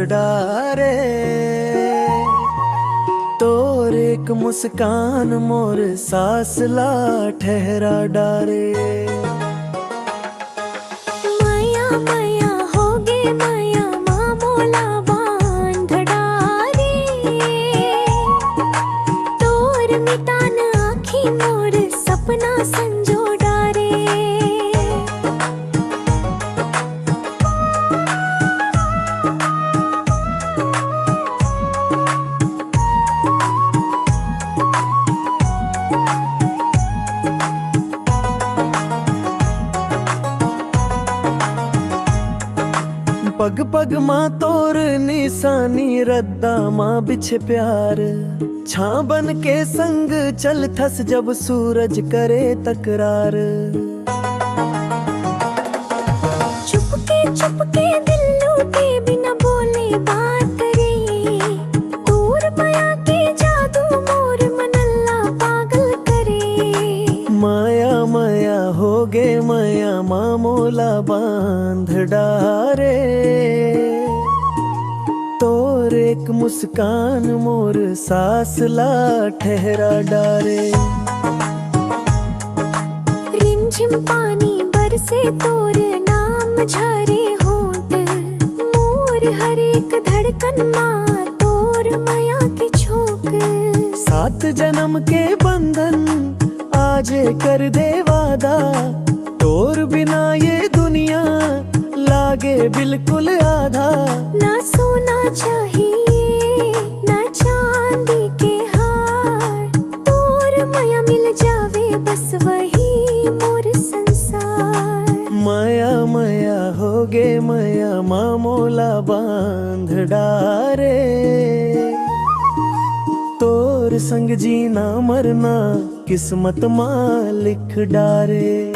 डारे। तोर एक मुस्कान मोर सासला ठहरा डारे। माया माया होगे माया मामोला बांध डारे। तोर मिटान आखी मोर सपना संजो डारे। पग पग माँ तोर निशानी रद्दा माँ बिछे प्यार। छां बन के संग चल थस जब सूरज करे तकरार। चुपके दिल लूटे बिना बोले बात करे। दूर माया के जादू मोर मनल्ला पागल करे। माया माया होगे माया मामोला बांध डारे। तोर एक मुस्कान मोर सासला ठहरा डारे। रिमझिम पानी बरसे तोर नाम झरे होंठ। मोर हर एक धड़कन माँ तोर माया की झोंक। 7 जन्म के बंधन आज कर दे वादा। तोर बिना ये दुनिया लागे बिल्कुल आधा। ना सोना चाहिए ना चांदी के हार। तोर माया मिल जावे बस वही मोर संसार। माया माया होगे माया मामोला बांध डारे। तोर संग जीना मरना किस्मत माँ लिख डारे।